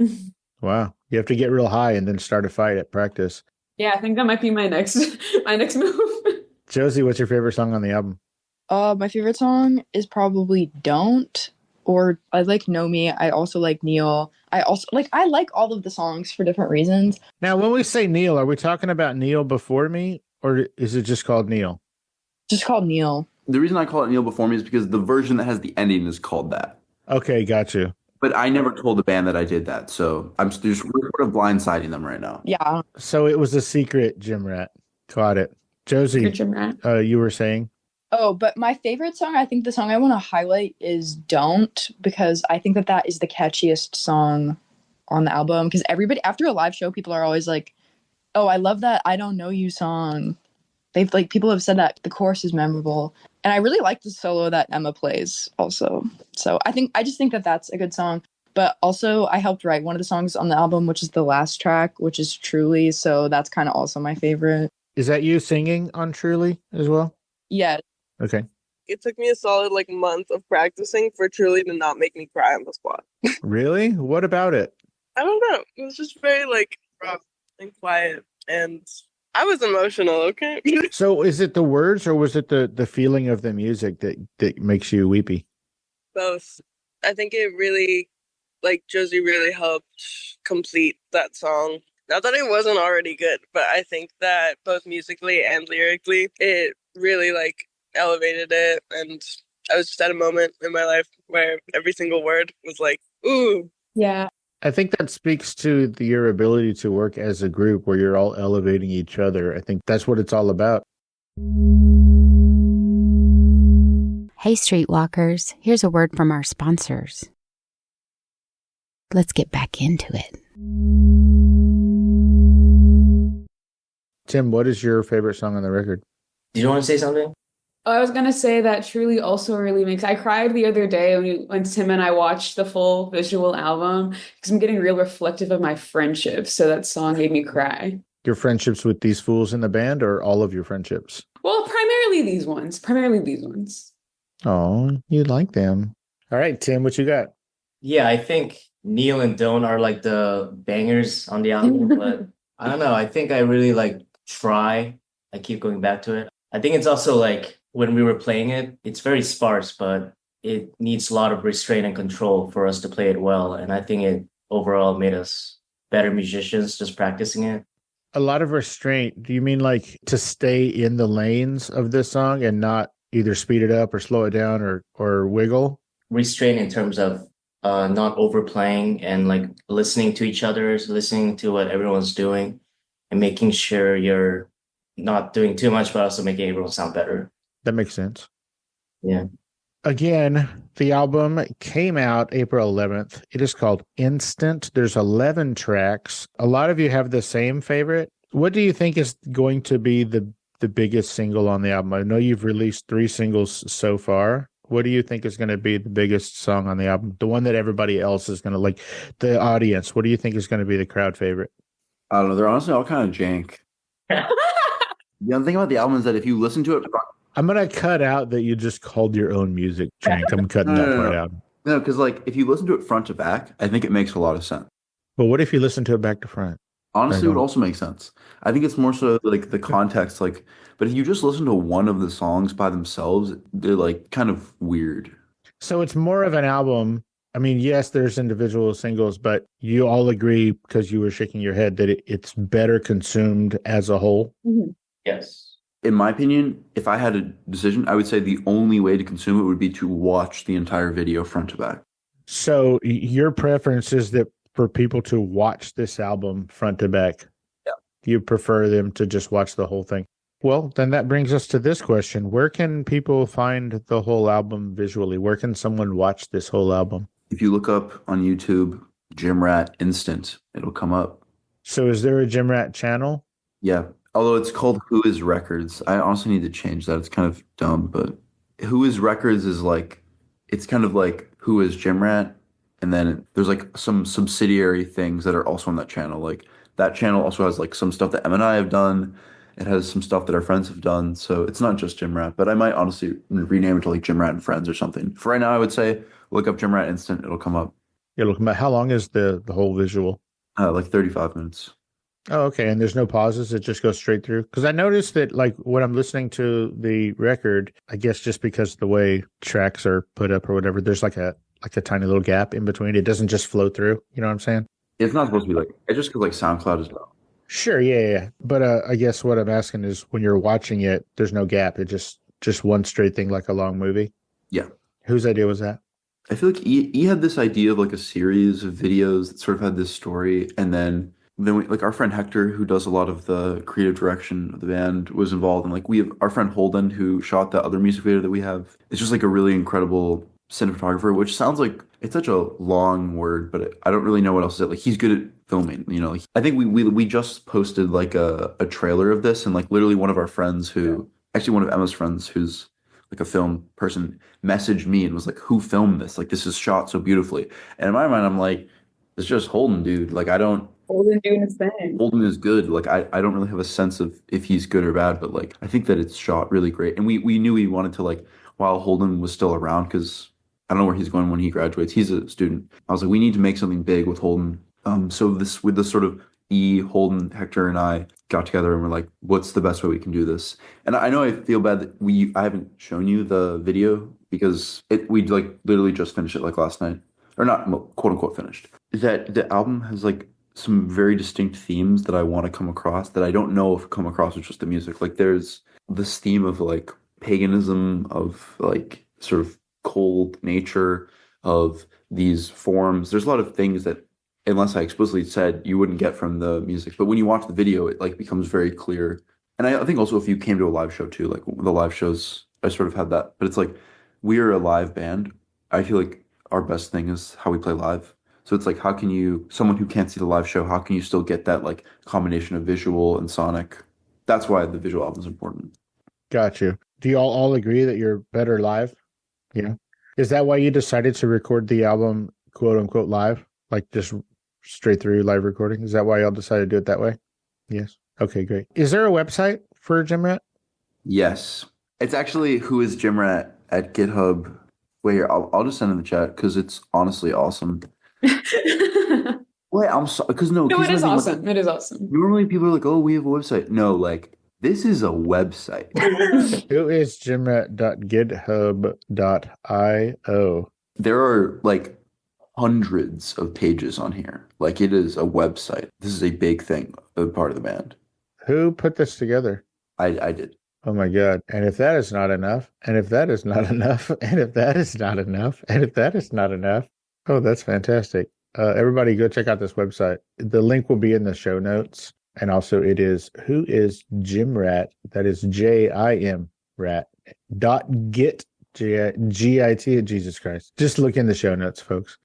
Wow. You have to get real high and then start a fight at practice. Yeah, I think that might be my next move. Josie, what's your favorite song on the album? My favorite song is probably Don't, or I like Know Me. I also like Neil. I like all of the songs for different reasons. Now, when we say Neil, are we talking about Neil Before Me, or is it just called Neil? Just called Neil. The reason I call it Kneel Before Me is because the version that has the ending is called that. Okay, got you. But I never told the band that I did that, so we're sort of blindsiding them right now. Yeah. So it was a secret, Jimrat. Got it. Josie, Good Jimrat. You were saying? Oh, but my favorite song, I think the song I want to highlight is Don't, because I think that is the catchiest song on the album. Because everybody, after a live show, people are always like, oh, I love that I Don't Know You song. People have said that the chorus is memorable. And I really like the solo that Emma plays also. So I just think that that's a good song. But also I helped write one of the songs on the album, which is the last track, which is Truly. So that's kind of also my favorite. Is that you singing on Truly as well? Yeah. Okay. It took me a solid month of practicing for Truly to not make me cry on the spot. Really? What about it? I don't know. It was just very rough and quiet, and I was emotional. Okay. So is it the words or was it the feeling of the music that makes you weepy? Both. I think it really, Josie really helped complete that song. Not that it wasn't already good, but I think that both musically and lyrically, it really elevated it. And I was just at a moment in my life where every single word was ooh. Yeah. I think that speaks to your ability to work as a group where you're all elevating each other. I think that's what it's all about. Hey, Streetwalkers, here's a word from our sponsors. Let's get back into it. Tim, what is your favorite song on the record? Do you want to say something? I was gonna say that Truly also really makes. I cried the other day when Tim and I watched the full visual album because I'm getting real reflective of my friendships. So that song made me cry. Your friendships with these fools in the band or all of your friendships? Well, primarily these ones. Oh, you like them. All right, Tim, what you got? Yeah, I think Neil and Don't are the bangers on the album, but I don't know. I think I really Try. I keep going back to it. I think it's also when we were playing it, it's very sparse, but it needs a lot of restraint and control for us to play it well. And I think it overall made us better musicians just practicing it. A lot of restraint. Do you mean to stay in the lanes of this song and not either speed it up or slow it down or wiggle? Restraint in terms of not overplaying and listening to each other, listening to what everyone's doing and making sure you're not doing too much, but also making everyone sound better. That makes sense. Yeah. Again, the album came out April 11th. It is called Instant. There's 11 tracks. A lot of you have the same favorite. What do you think is going to be the biggest single on the album? I know you've released 3 singles so far. What do you think is going to be the biggest song on the album? The one that everybody else is going to the audience. What do you think is going to be the crowd favorite? I don't know. They're honestly all kind of jank. The other thing about the album is that if you listen to it... I'm going to cut out that you just called your own music jank. I'm cutting that part out. No, because if you listen to it front to back, I think it makes a lot of sense. But what if you listen to it back to front? Honestly, it would also make sense. I think it's more so the context, but if you just listen to one of the songs by themselves, they're kind of weird. So it's more of an album. I mean, yes, there's individual singles, but you all agree, because you were shaking your head, that it's better consumed as a whole? Mm-hmm. Yes. In my opinion, if I had a decision, I would say the only way to consume it would be to watch the entire video front to back. So your preference is that for people to watch this album front to back. Yeah. You prefer them to just watch the whole thing. Well, then that brings us to this question. Where can people find the whole album visually? Where can someone watch this whole album? If you look up on YouTube, Jimrat Instant, it'll come up. So is there a Jimrat channel? Yeah. Although it's called Who Is Records. I also need to change that. It's kind of dumb, but Who Is Records is like, it's kind of like Who Is Jimrat? And then there's like some subsidiary things that are also on that channel. Like that channel also has like some stuff that Em and I have done. It has some stuff that our friends have done. So it's not just Jimrat, but I might honestly rename it to like Jimrat and Friends or something. For right now, I would say look up Jimrat Instant. It'll come up. Yeah, look, how long is the whole visual? Like 35 minutes. Oh, okay. And there's no pauses. It just goes straight through. Because I noticed that, like, when I'm listening to the record, I guess just because the way tracks are put up or whatever, there's like a tiny little gap in between. It doesn't just flow through. You know what I'm saying? It's not supposed to be like, it's just because like SoundCloud as well. Sure. Yeah. But I guess what I'm asking is when you're watching it, there's no gap. It just one straight thing, like a long movie. Yeah. Whose idea was that? I feel like he had this idea of like a series of videos that sort of had this story, and then we, like our friend Hector, who does a lot of the creative direction of the band, was involved, and like we have our friend Holden, who shot the other music video that we have. It's just like a really incredible cinematographer, which sounds like it's such a long word, but I don't really know what else to say. Like he's good at filming, you know. Like, I think we just posted like a trailer of this, and like literally one of our friends who actually one of Emma's friends who's like a film person messaged me and was like, who filmed this? Like, this is shot so beautifully. And in my mind, I'm like, it's just Holden, dude. Like, I don't. Holden doing his thing. Holden is good. Like, I don't really have a sense of if he's good or bad, but like, I think that it's shot really great. And we knew we wanted to, like, while Holden was still around, because I don't know where he's going when he graduates. He's a student. I was like, we need to make something big with Holden. So this, with this sort of Holden, Hector, and I got together and we're like, what's the best way we can do this? And I know I feel bad that I haven't shown you the video because we like literally just finished it like last night, or not, quote unquote finished. That the album has like some very distinct themes that I want to come across that I don't know if come across with just the music. Like there's this theme of like paganism, of like sort of cold nature, of these forms. There's a lot of things that, unless I explicitly said, you wouldn't get from the music. But when you watch the video, it like becomes very clear. And I think also if you came to a live show too, like the live shows, I sort of had that. But it's like, we are a live band. I feel like our best thing is how we play live. So it's like, how can you, someone who can't see the live show, how can you still get that like combination of visual and sonic? That's why the visual album is important. Got you. Do you all agree that you're better live? Yeah. Is that why you decided to record the album, quote unquote, live? Like just straight through live recording? Is that why y'all decided to do it that way? Yes. Okay, great. Is there a website for Jimrat? Yes. It's actually Who Is Jimrat at GitHub. Wait here, I'll just send in the chat because it's honestly awesome. Wait, I'm sorry, because no, No, it is awesome. Like, it is awesome. normally people are like, oh, we have a website. No, like, this is a website. Who is Jimrat.github.io? There are like hundreds of pages on here. Like, it is a website. This is a big thing, a part of the band. Who put this together? I did. Oh my God. And if that is not enough, and if that is not enough, and if that is not enough, and if that is not enough. Oh, that's fantastic. Everybody go check out this website. The link will be in the show notes. And also it is Who Is Jimrat? That is JIM rat .git GIT. Jesus Christ. Just look in the show notes, folks.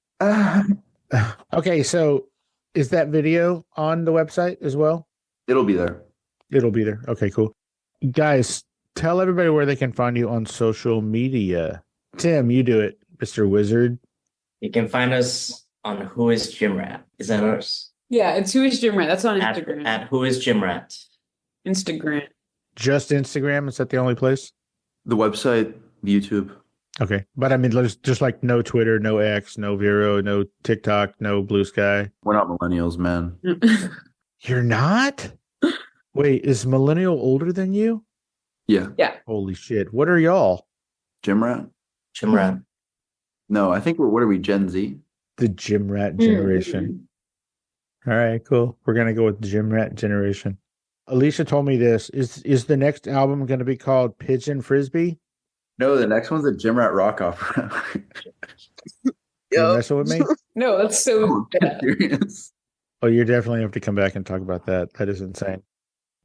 Okay, so is that video on the website as well? It'll be there. It'll be there. Okay, cool. Guys, tell everybody where they can find you on social media. Tim, you do it, Mr. Wizard. You can find us on Who Is Jimrat. Is that ours? Yeah, it's Who Is Jimrat. That's on Instagram. At Who Is Jimrat. Instagram. Just Instagram? Is that the only place? The website, YouTube. Okay. But I mean, just like no Twitter, no X, no Vero, no TikTok, no Blue Sky. We're not millennials, man. You're not? Wait, is millennial older than you? Yeah. Yeah. Holy shit. What are y'all? Jimrat? Jimrat. No, I think what are we, Gen Z? The Jimrat generation. All right, cool. We're going to go with Jimrat generation. Alicia told me this. Is the next album going to be called Pigeon Frisbee? No, the next one's a Jimrat rock opera. You Yep. messing with me? No, that's so bad. Serious. Oh, you definitely have to come back and talk about that. That is insane.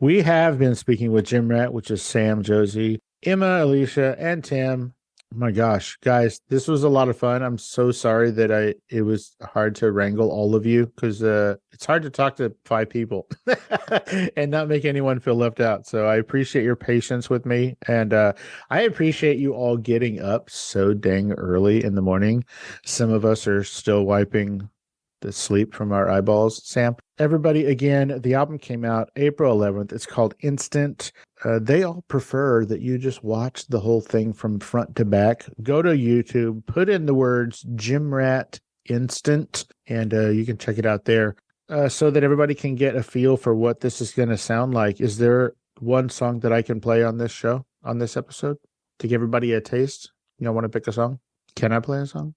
We have been speaking with Jimrat, which is Sam, Josie, Emma, Alicia, and Tim. Oh my gosh, guys, this was a lot of fun. I'm so sorry that it was hard to wrangle all of you because it's hard to talk to 5 people and not make anyone feel left out. So I appreciate your patience with me, and I appreciate you all getting up so dang early in the morning. Some of us are still wiping the sleep from our eyeballs. Sam, everybody, again, the album came out April 11th. It's called Instant. They all prefer that you just watch the whole thing from front to back. Go to YouTube, put in the words Jimrat Instant, and you can check it out there so that everybody can get a feel for what this is going to sound like. Is there one song that I can play on this show, on this episode, to give everybody a taste? You want to pick a song? Can I play a song?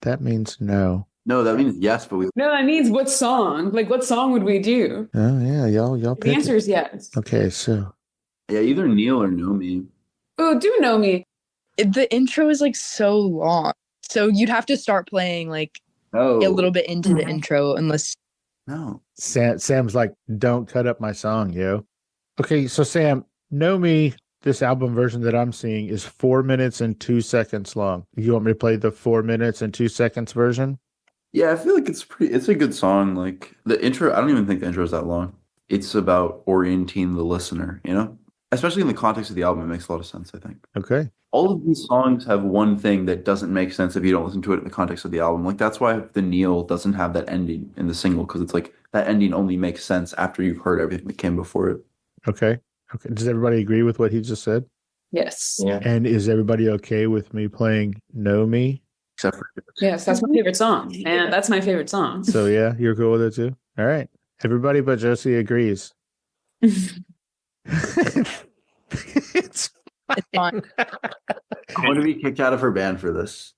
That means no. No, that means yes, but we. No, that means what song? Like, what song would we do? Oh yeah, y'all The pick answer it. is yes. Okay, so Yeah, either Neil or Know Me. Oh, do know me. The intro is like so long. So you'd have to start playing like No. a little bit into the intro unless No. Sam's like, don't cut up my song, yo. Okay, so Sam, Know Me, this album version that I'm seeing is 4 minutes and 2 seconds long. You want me to play the 4 minutes and 2 seconds version? Yeah, I feel like it's a good song. Like the intro, I don't even think the intro is that long. It's about orienting the listener, you know? Especially in the context of the album, it makes a lot of sense, I think. Okay. All of these songs have one thing that doesn't make sense if you don't listen to it in the context of the album. Like that's why the Neil doesn't have that ending in the single, because it's like that ending only makes sense after you've heard everything that came before it. Okay. Does everybody agree with what he just said? Yes. Yeah. And is everybody okay with me playing Know Me? Except for Yes, that's my favorite song. And that's my favorite song. So yeah, you're cool with it too? All right. Everybody but Josie agrees. It's it's fine. I'm going to be kicked out of her band for this.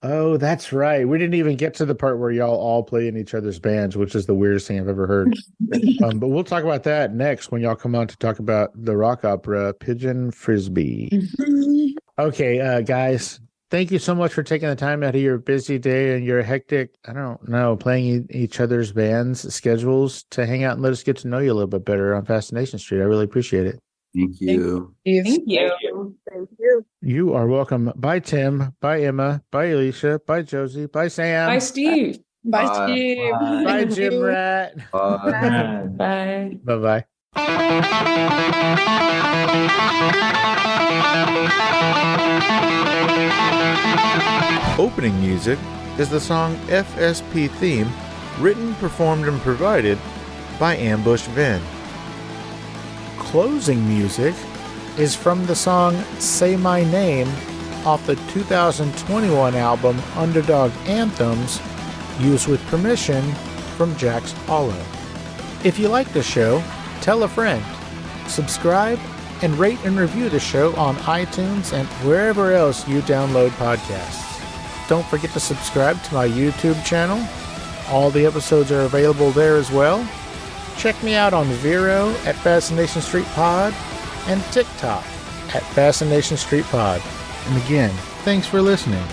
Oh, that's right. We didn't even get to the part where y'all all play in each other's bands, which is the weirdest thing I've ever heard. But we'll talk about that next when y'all come on to talk about the rock opera Pigeon Frisbee. Okay, guys, thank you so much for taking the time out of your busy day and your hectic, I don't know, playing each other's bands schedules to hang out and let us get to know you a little bit better on Fascination Street. I really appreciate it. Thank you. Thank you. Thank you. You are welcome. Bye, Tim. Bye, Emma. Bye, Alicia. Bye, Josie. Bye, Sam. Bye, Steve. Bye, Bye. Steve. Bye. Bye, Thank you. Jimrat. Bye. Bye-bye. Opening music is the song FSP Theme, written, performed, and provided by Ambush Vin. Closing music is from the song Say My Name off the 2021 album Underdog Anthems, used with permission from Jax Hollow. If you like the show, tell a friend. Subscribe and rate and review the show on iTunes and wherever else you download podcasts. Don't forget to subscribe to my YouTube channel. All the episodes are available there as well. Check me out on Vero at Fascination Street Pod and TikTok at Fascination Street Pod. And again, thanks for listening.